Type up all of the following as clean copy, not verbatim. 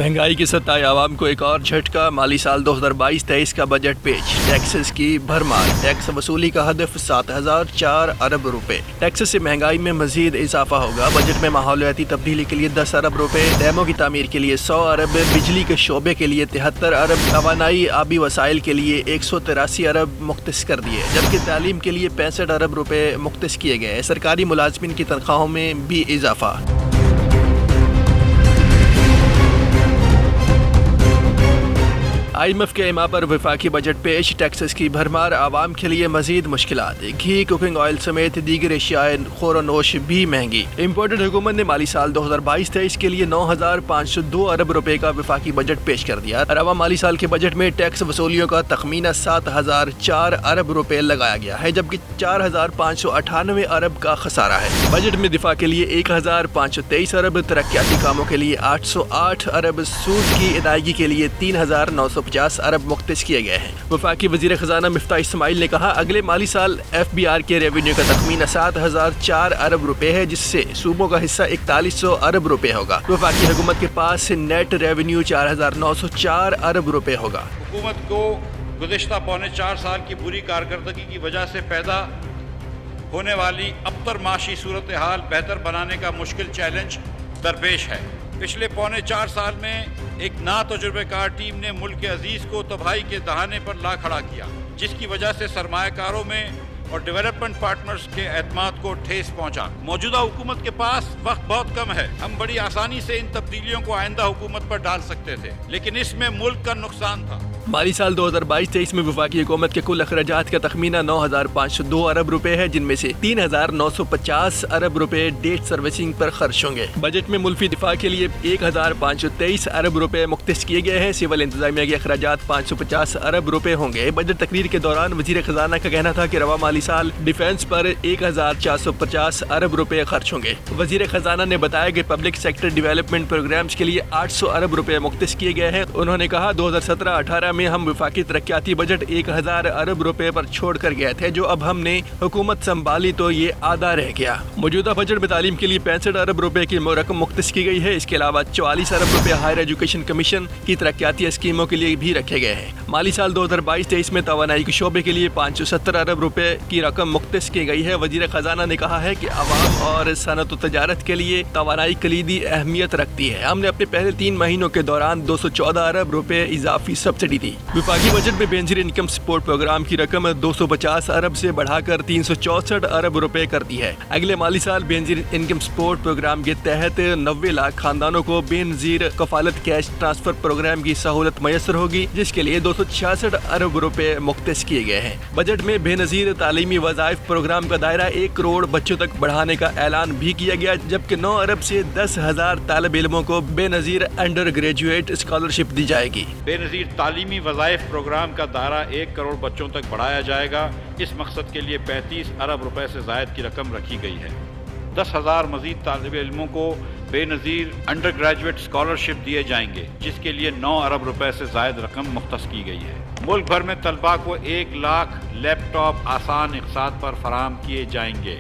महंगाई की सताए आवाम को एक और झटका। माली साल 2022-23 का बजट पेश। टैक्सेस की भरमार। टैक्स वसूली का हदफ 7004 अरब रुपए। टैक्सेस से महंगाई में मजीद इजाफा होगा। बजट में माहौलियाती तब्दीली के लिए 10 अरब रुपए, डैमों की तामीर के लिए 100 अरब, बिजली के शोबे के लिए 73 अरब, तवानाई आबी वसाइल के लिए 183 अरब मुख्तस कर दिए, जबकि तालीम के लिए 65 अरब रुपए मुख्तस किए गए। सरकारी मुलाजमिन की तनख्वाहों में भी इजाफा। IMF के इमा पर वफाकी बजट पेश। टैक्सेस की भरमार, आवाम के लिए मजीद मुश्किलात। घी, कुकिंग ऑयल समेत दीगर एशियाए खोरोनोश भी महंगी। इम्पोर्टेड हुकूमत ने माली साल 2022-23 के लिए 9502 अरब रुपए का वफाकी बजट पेश कर दिया। रवा माली साल के बजट में टैक्स वसूलियों का तखमीना 7004 अरब रुपए लगाया गया है, जबकि 4598 अरब का खसारा है। बजट में दिफा के लिए 1523 अरब, तरक्याती कामों के लिए 808 अरब, सूद की अदायगी के लिए 3950 अरब मुख्तस किए गए हैं। वफाकी वजीर खजाना मिफ्ताह इस्माइल ने कहा, अगले माली साल FBR के रेवेन्यू का तखमीना 7004 अरब रुपए है, जिससे सूबों का हिस्सा 4100 अरब रुपए होगा। वफाकी हुकूमत के पास नेट रेवेन्यू 4904 अरब रुपए होगा। हुकूमत को गुज़िश्ता पौने 4 साल की बुरी कारकर्दगी की वजह से पैदा होने वाली अबतर माशी सूरत हाल बेहतर बनाने का मुश्किल चैलेंज दरपेश है। पिछले पौने 4 साल में एक नातजुर्बेकार टीम ने मुल्क के अजीज़ को तबाही के दहाने पर ला खड़ा किया, जिसकी वजह से सरमायाकारों में और डेवलपमेंट पार्टनर्स के एतमाद को ठेस पहुंचा। मौजूदा हुकूमत के पास वक्त बहुत कम है। हम बड़ी आसानी से इन तब्दीलियों को आइंदा हुकूमत पर डाल सकते थे, लेकिन इसमें मुल्क का नुकसान था। माली साल 2022-23 में वफाकी हुकूमत के कुल अखराजात का तखमीना 9502 अरब रुपए है, जिनमें से 3950 अरब रुपए डेट सर्विसिंग पर खर्च होंगे। बजट में मुल्फी दिफा के लिए 1523 अरब रुपए मुख्तस किए गए हैं। सिविल इंतजामिया के अखराजात 550 अरब रुपए होंगे। बजट तकरीर के दौरान वजीर खजाना का कहना था कि रवा माली साल डिफेंस पर 1450 अरब रुपए खर्च होंगे। वजीर खजाना ने बताया कि पब्लिक सेक्टर डेवलपमेंट प्रोग्राम्स के लिए 800 अरब रुपए मुख्तस किए गए हैं। उन्होंने कहा, 2017-18 में हम वफाकी तरक्याती बजट 1000 अरब रुपए पर छोड़ कर गए थे, जो अब हमने हुकूमत संभाली तो ये आधा रह गया। मौजूदा बजट में तालीम के लिए 65 अरब रुपए की रकम मुख्तस की गई है। इसके अलावा 44 अरब रुपए हायर एजुकेशन कमीशन की तरक्याती स्कीमों के लिए भी रखे गए हैं। माली साल 2022-23 में तवानाई के शोबे के लिए 570 अरब रुपए की रकम मुख्तस की गई है। वजीर खजाना ने कहा है कि अवाम और सनत व तजारत के लिए तवानाई कलीदी अहमियत रखती है। हमने अपने पहले 3 महीनों के दौरान 214 अरब रुपए इजाफी सब्सिडी दी। वफाकी बजट में बेनजीर इनकम सपोर्ट प्रोग्राम की रकम 250 अरब से बढ़ाकर 364 अरब रुपए कर दी है। अगले माली साल बेनजीर इनकम सपोर्ट प्रोग्राम के तहत 90 लाख खानदानों को बेनजीर कफालत कैश ट्रांसफर प्रोग्राम की सहूलत मैसर होगी, जिसके लिए 266 अरब रुपए मुख्तस किए गए हैं। बजट में बेनजीर तालीमी वज़ाइफ प्रोग्राम का दायरा 1 करोड़ बच्चों तक बढ़ाने का ऐलान भी किया गया, जबकि 9 अरब से 10,000 तालिब इल्मों को बेनजीर अंडर ग्रेजुएट स्कॉलरशिप दी जाएगी। बेनजीर तालीमी वज़ाइफ प्रोग्राम का दायरा 1 करोड़ बच्चों तक बढ़ाया जाएगा। इस मकसद के लिए 35 अरब रुपए से ज़ायद की रकम रखी गई है। 10,000 मजीद तालिब इल्मों को बेनजीर अंडर ग्रेजुएट स्कॉलरशिप दिए जाएंगे, जिसके लिए 9 अरब रुपए से ज़ायद रकम मुख्तस की गई है। मुल्क भर में तलबा को 1 लाख लैपटॉप आसान इक़्तिसाद पर फराहम किए जाएंगे।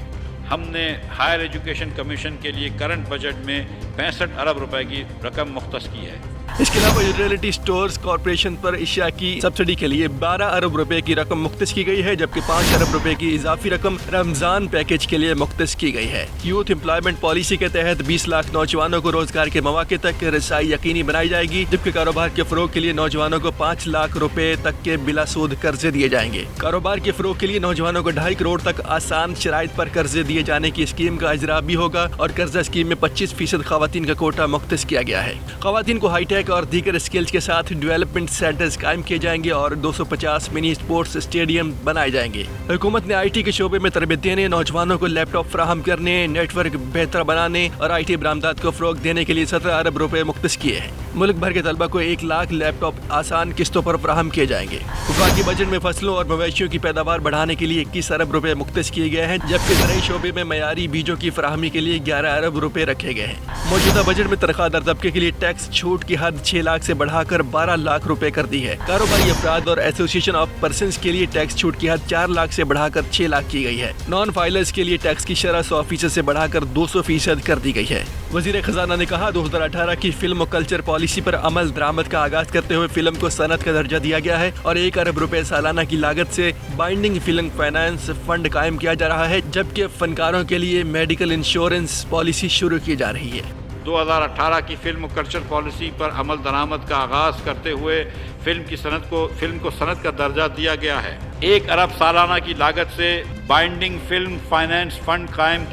हमने हायर एजुकेशन कमीशन के लिए करंट बजट में 65 अरब रुपए की रकम मुख्तस की है। इसके अलावा यूटिलिटी स्टोर्स कॉरपोरेशन पर एशिया की सब्सिडी के लिए 12 अरब रुपए की रकम मुख्तस की गई है, जबकि 5 अरब रुपए की इजाफी रकम रमजान पैकेज के लिए मुख्तस की गई है। यूथ एम्प्लॉयमेंट पॉलिसी के तहत 20 लाख नौजवानों को रोजगार के मौके तक रसाई यकीनी बनाई जाएगी, जबकि कारोबार के फरोग के लिए नौजवानों को 5 लाख रुपए तक के बिला सूद कर्जे दिए जाएंगे। कारोबार के फरोग के लिए नौजवानों को 2.5 करोड़ तक आसान शराइत पर कर्जे दिए जाने की स्कीम का इजरा भी होगा, और कर्जा स्कीम में 25% खवातीन का कोटा मुख्तस किया गया है। खवातीन को हाईटेक और दीगर स्किल्स के साथ डेवलपमेंट सेंटर्स कायम किए जाएंगे और 250 मिनी स्पोर्ट्स स्टेडियम बनाए जाएंगे। हुकूमत ने IT के शोबे में तरबियत देने, नौजवानों को लैपटॉप फराहम करने, नेटवर्क बेहतर बनाने और IT बरामदात को फरोग देने के लिए 17 अरब रुपए मुख्तस किए हैं। मुल्क भर के तलबा को 1 लाख लैपटॉप आसान किस्तों पर फराहम किए जाएंगे। वफाकी बजट में फसलों और मवेशियों की पैदावार बढ़ाने के लिए 21 अरब रुपए मुख्तस किए गए हैं, जबकि ज़राई शोबे में मयारी बीजों की फराहमी के लिए 11 अरब रुपए रखे गए हैं। मौजूदा बजट में तनख्वाहदार तबके के लिए टैक्स छूट की हद हद 6 लाख से बढ़ाकर 12 लाख रुपए कर दी है। कारोबारी अफराद और एसोसिएशन ऑफ पर्सन्स के लिए टैक्स छूट की हद 4 लाख से बढ़ाकर 6 लाख की गई है। नॉन फाइलर्स के लिए टैक्स की शरह 100% से बढ़ाकर 200% कर दी गई है। वजीर खजाना ने कहा 2018 की फिल्म और कल्चर पॉलिसी पर अमल दरामद का आगाज करते हुए फिल्म को सनत का दर्जा दिया गया है और 1 अरब रुपए सालाना की लागत से बाइंडिंग फिल्म फाइनेंस फंड कायम किया जा रहा है, जबकि फनकारों के लिए मेडिकल इंश्योरेंस पॉलिसी शुरू की जा रही है। 2018 की फिल्म कल्चर पॉलिसी पर अमल दरामद का आगाज करते हुए फिल्म को सनत का दर्जा दिया गया है। 1 अरब सालाना की लागत से बाइंडिंग फिल्म फाइनेंस फंड कायम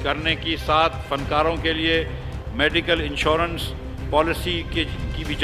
करने की साथ फनकारों के लिए मेडिकल इंश्योरेंस पॉलिसी की भी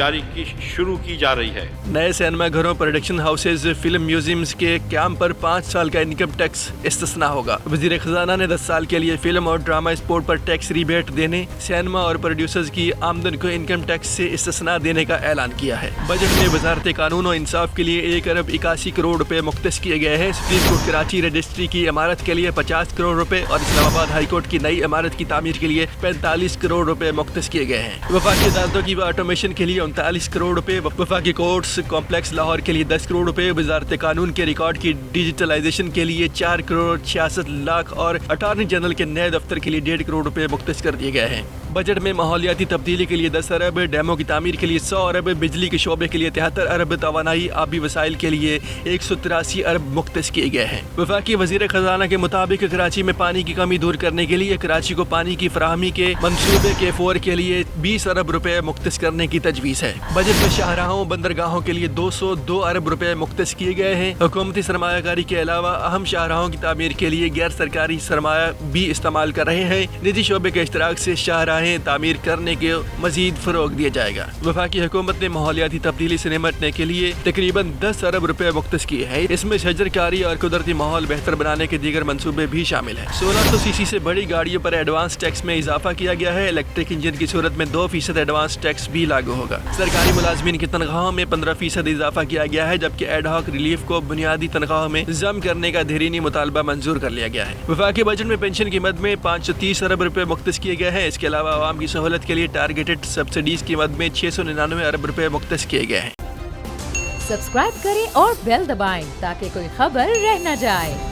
शुरू की जा रही है। नए सिनेमा घरों, प्रोडक्शन हाउसेज, फिल्म म्यूजियम्स के कैंप पर 5 साल का इनकम टैक्स इस्तिस्ना होगा। वजीर खजाना ने 10 साल के लिए फिल्म और ड्रामा स्पोर्ट पर टैक्स रिबेट देने, सिनेमा और प्रोड्यूसर्स की आमदन को इनकम टैक्स से इस्तिस्ना देने का ऐलान किया है। बजट में वजारत कानून और इंसाफ के लिए 1 अरब 81 करोड़ रुपए मुख्तस किए गए हैं। सुप्रीम कोर्ट कराची रजिस्ट्री की इमारत के लिए 50 करोड़ रुपए और इस्लामाबाद हाई कोर्ट की नई इमारत की तामीर के लिए 45 करोड़ रुपए मुख्तस किए गए हैं। वफाकी अदालतों की ऑटोमेशन के लिए 39 करोड़ रुपए, वफाकी कोर्ट्स कॉम्प्लेक्स लाहौर के लिए 10 करोड़ रुपए, वजारत कानून के रिकॉर्ड की डिजिटलाइजेशन के लिए 4 करोड़ 66 लाख और अटॉर्नी जनरल के नए दफ्तर के लिए 1.5 करोड़ रुपए मुख्तस कर दिए गए हैं। बजट में माहौलियाती तब्दीली के लिए 10 अरब, डैमों की तामीर के लिए 100 अरब, बिजली के शोबे के लिए 73 अरब, तवानाई आबी वसाइल के लिए 183 अरब मुख्तस किए गए हैं। वफाकी वजीर खजाना के मुताबिक कराची में पानी की कमी दूर करने के लिए कराची को पानी की फराहमी के मंसूबे के फोर के लिए 20 अरब रुपए मुख्तस करने की तजवीज़ है। बजट में शाहराहों, बंदरगाहों के लिए 202 अरब रुपए मुख्तस किए गए हैं। हुकूमती सरमायाकारी के अलावा अहम शाहराहों की तामीर के लिए गैर सरकारी सरमाया भी इस्तेमाल कर रहे हैं। निजी शोबे के इश्तराक से शाहराहें तामीर करने के मजीद फरोग दिया जाएगा। वफाकी हुकूमत ने माहौलियाती तब्दीली से निपटने के लिए तकरीबन 10 अरब रुपए मुख्तस किए हैं। इसमें शजरकारी और कुदरती माहौल बेहतर बनाने के दीगर मंसूबे भी शामिल हैं। 1600 सीसी से बड़ी गाड़ियों पर एडवांस टैक्स में इजाफा किया गया है। इलेक्ट्रिक इंजन की सूरत में 2% एडवांस टैक्स भी लागू होगा। सरकारी मुलाजमीन की तनख्वाहों में 15% इजाफा किया गया है, जबकि एडहॉक रिलीफ को बुनियादी तनख्वाहों में जम करने का धीरीनी मुतालबा मंजूर कर लिया गया है। वफाकी बजट में पेंशन की मद में 530 अरब रुपए मुख्तस किए गए हैं। इसके अलावा आवाम की सहूलत के लिए टारगेटेड सब्सिडीज की मद में 699 अरब रुपए मुख्तस किए गए हैं। सब्सक्राइब करें और बेल दबाएं ताकि कोई खबर रह न जाए।